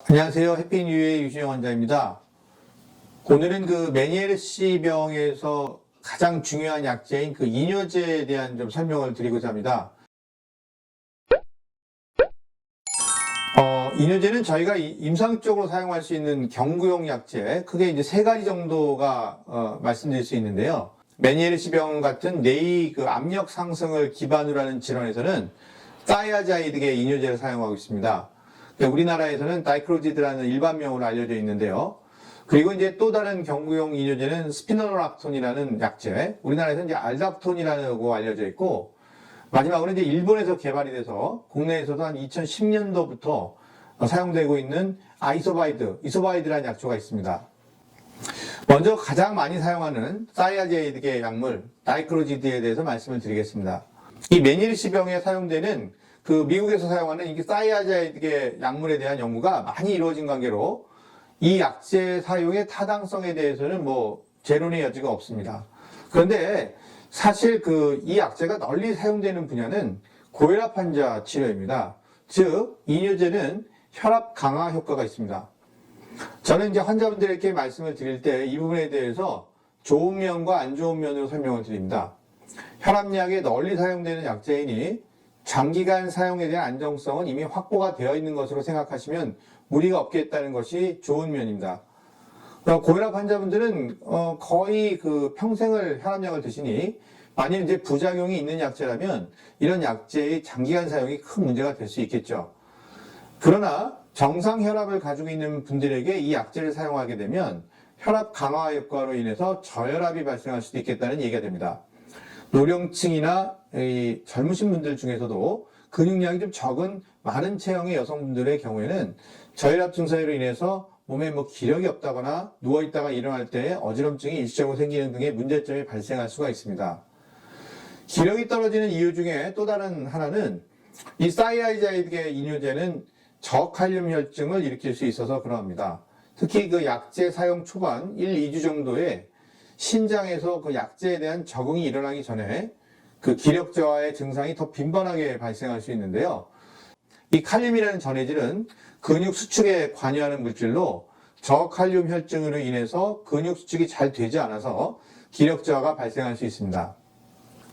안녕하세요. 해피뉴의 유시영 원장입니다. 오늘은 그 메니에르시 병에서 가장 중요한 약제인 그 이뇨제에 대한 좀 설명을 드리고자 합니다. 이뇨제는 저희가 임상적으로 사용할 수 있는 경구용 약제, 크게 이제 세 가지 정도가 말씀드릴 수 있는데요. 메니에르시 병 같은 뇌의 그 압력 상승을 기반으로 하는 질환에서는 사이아자이드계 이뇨제를 사용하고 있습니다. 우리나라에서는 다이크로지드라는 일반명으로 알려져 있는데요. 그리고 이제 또 다른 경구용 이뇨제는 스피노락톤이라는 약제, 우리나라에서는 이제 알닥톤이라고 알려져 있고, 마지막으로 이제 일본에서 개발이 돼서 국내에서도 한 2010년도부터 사용되고 있는 이소바이드라는 약초가 있습니다. 먼저 가장 많이 사용하는 사이아자이드계 약물 다이크로지드에 대해서 말씀을 드리겠습니다. 이 메니에르시 병에 사용되는 그 미국에서 사용하는 이게 사이아자이드계 약물에 대한 연구가 많이 이루어진 관계로 이 약제 사용의 타당성에 대해서는 재론의 여지가 없습니다. 그런데 사실 이 약제가 널리 사용되는 분야는 고혈압 환자 치료입니다. 즉, 이뇨제는 혈압 강화 효과가 있습니다. 저는 이제 환자분들에게 말씀을 드릴 때 이 부분에 대해서 좋은 면과 안 좋은 면으로 설명을 드립니다. 혈압약에 널리 사용되는 약제이니 장기간 사용에 대한 안정성은 이미 확보가 되어 있는 것으로 생각하시면 무리가 없겠다는 것이 좋은 면입니다. 고혈압 환자분들은 거의 평생을 혈압약을 드시니 만일 이제 부작용이 있는 약제라면 이런 약제의 장기간 사용이 큰 문제가 될 수 있겠죠. 그러나 정상 혈압을 가지고 있는 분들에게 이 약제를 사용하게 되면 혈압 강화 효과로 인해서 저혈압이 발생할 수도 있겠다는 얘기가 됩니다. 노령층이나 젊으신 분들 중에서도 근육량이 좀 적은 마른 체형의 여성분들의 경우에는 저혈압 증세로 인해서 몸에 기력이 없다거나 누워있다가 일어날 때 어지럼증이 일시적으로 생기는 등의 문제점이 발생할 수가 있습니다. 기력이 떨어지는 이유 중에 또 다른 하나는 이 사이아자이드계 이뇨제는 저칼륨 혈증을 일으킬 수 있어서 그러합니다. 특히 그 약제 사용 초반 1, 2주 정도에 신장에서 그 약제에 대한 적응이 일어나기 전에 그 기력 저하의 증상이 더 빈번하게 발생할 수 있는데요. 이 칼륨이라는 전해질은 근육 수축에 관여하는 물질로 저칼륨 혈증으로 인해서 근육 수축이 잘 되지 않아서 기력 저하가 발생할 수 있습니다.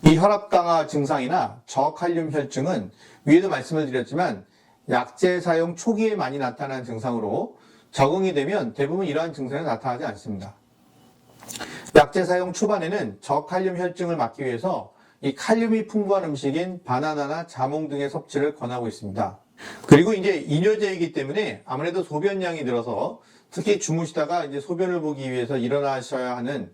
이 혈압 강화 증상이나 저칼륨 혈증은 위에도 말씀을 드렸지만 약제 사용 초기에 많이 나타나는 증상으로 적응이 되면 대부분 이러한 증상이 나타나지 않습니다. 약제 사용 초반에는 저칼륨 혈증을 막기 위해서 이 칼륨이 풍부한 음식인 바나나나 자몽 등의 섭취를 권하고 있습니다. 그리고 이제 이뇨제이기 때문에 아무래도 소변량이 늘어서 특히 주무시다가 이제 소변을 보기 위해서 일어나셔야 하는,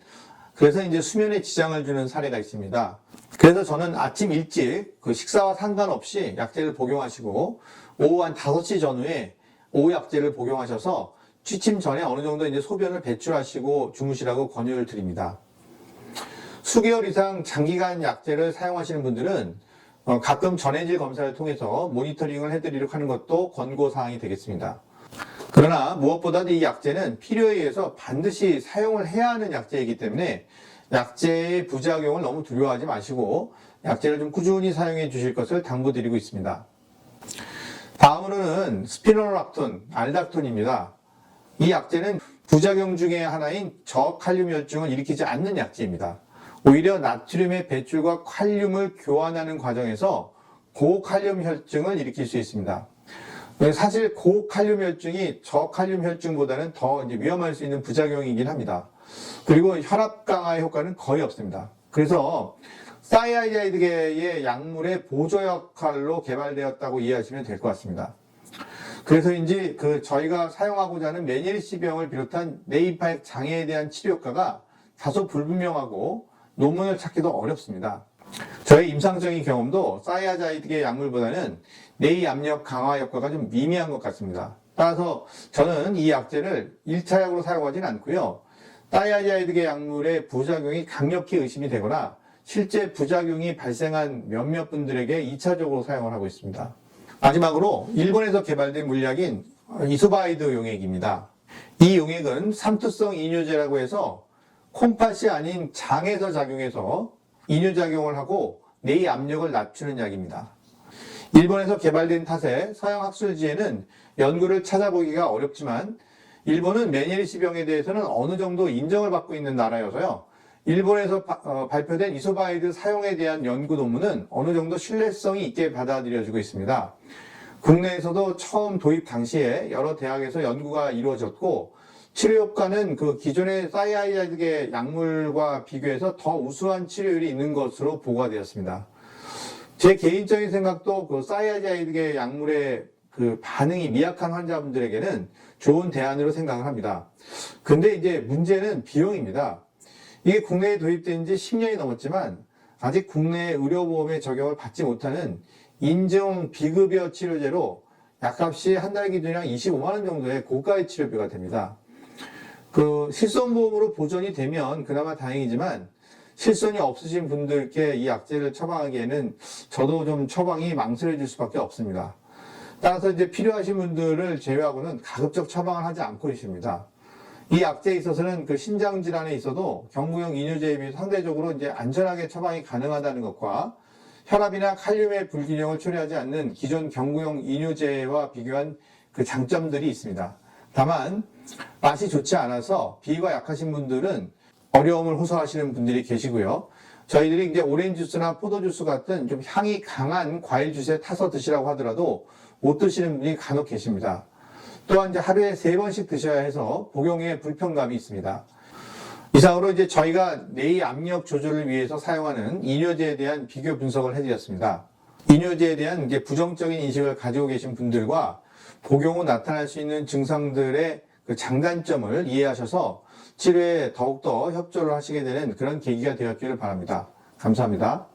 그래서 이제 수면에 지장을 주는 사례가 있습니다. 그래서 저는 아침 일찍 식사와 상관없이 약제를 복용하시고 오후 한 5시 전후에 오후 약제를 복용하셔서 취침 전에 어느 정도 이제 소변을 배출하시고 주무시라고 권유를 드립니다. 수개월 이상 장기간 약제를 사용하시는 분들은 가끔 전해질 검사를 통해서 모니터링을 해드리도록 하는 것도 권고사항이 되겠습니다. 그러나 무엇보다도 이 약제는 필요에 의해서 반드시 사용을 해야 하는 약제이기 때문에 약제의 부작용을 너무 두려워하지 마시고 약제를 좀 꾸준히 사용해 주실 것을 당부드리고 있습니다. 다음으로는 스피노락톤, 알닥톤입니다. 이 약제는 부작용 중에 하나인 저칼륨 혈증을 일으키지 않는 약제입니다. 오히려 나트륨의 배출과 칼륨을 교환하는 과정에서 고칼륨 혈증을 일으킬 수 있습니다. 사실 고칼륨 혈증이 저칼륨 혈증보다는 더 위험할 수 있는 부작용이긴 합니다. 그리고 혈압 강화의 효과는 거의 없습니다. 그래서 사이아자이드계의 약물의 보조 역할로 개발되었다고 이해하시면 될 것 같습니다. 그래서인지 저희가 사용하고자 하는 메니에르시 병을 비롯한 뇌이파액 장애에 대한 치료 효과가 다소 불분명하고 논문을 찾기도 어렵습니다. 저의 임상적인 경험도 사이아자이드계 약물보다는 뇌의 압력 강화 효과가 좀 미미한 것 같습니다. 따라서 저는 이 약제를 1차 약으로 사용하지는 않고요. 사이아자이드계 약물의 부작용이 강력히 의심이 되거나 실제 부작용이 발생한 몇몇 분들에게 2차적으로 사용을 하고 있습니다. 마지막으로 일본에서 개발된 물약인 이소바이드 용액입니다. 이 용액은 삼투성 이뇨제라고 해서 콩팥이 아닌 장에서 작용해서 이뇨작용을 하고 뇌의 압력을 낮추는 약입니다. 일본에서 개발된 탓에 서양 학술지에는 연구를 찾아보기가 어렵지만 일본은 메니에르시병에 대해서는 어느 정도 인정을 받고 있는 나라여서요. 일본에서 발표된 이소바이드 사용에 대한 연구 논문은 어느 정도 신뢰성이 있게 받아들여지고 있습니다. 국내에서도 처음 도입 당시에 여러 대학에서 연구가 이루어졌고 치료 효과는 그 기존의 사이아이드계 약물과 비교해서 더 우수한 치료율이 있는 것으로 보고가 되었습니다. 제 개인적인 생각도 그 사이아이드계 약물의 그 반응이 미약한 환자분들에게는 좋은 대안으로 생각을 합니다. 근데 이제 문제는 비용입니다. 이게 국내에 도입된 지 10년이 넘었지만 아직 국내 의료보험의 적용을 받지 못하는 인증 비급여 치료제로 약값이 한 달 기준이랑 25만 원 정도의 고가의 치료비가 됩니다. 그 실손보험으로 보전이 되면 그나마 다행이지만 실손이 없으신 분들께 이 약제를 처방하기에는 저도 좀 처방이 망설여질 수밖에 없습니다. 따라서 이제 필요하신 분들을 제외하고는 가급적 처방을 하지 않고 있습니다. 이 약제에 있어서는 그 신장 질환에 있어도 경구용 이뇨제에 비해 상대적으로 이제 안전하게 처방이 가능하다는 것과 혈압이나 칼륨의 불균형을 초래하지 않는 기존 경구용 이뇨제와 비교한 그 장점들이 있습니다. 다만 맛이 좋지 않아서 비위가 약하신 분들은 어려움을 호소하시는 분들이 계시고요. 저희들이 이제 오렌지 주스나 포도 주스 같은 좀 향이 강한 과일 주스에 타서 드시라고 하더라도 못 드시는 분이 간혹 계십니다. 또한 이제 하루에 3번씩 드셔야 해서 복용에 불편감이 있습니다. 이상으로 이제 저희가 뇌의 압력 조절을 위해서 사용하는 이뇨제에 대한 비교 분석을 해드렸습니다. 이뇨제에 대한 이제 부정적인 인식을 가지고 계신 분들과 복용 후 나타날 수 있는 증상들의 그 장단점을 이해하셔서 치료에 더욱더 협조를 하시게 되는 그런 계기가 되었기를 바랍니다. 감사합니다.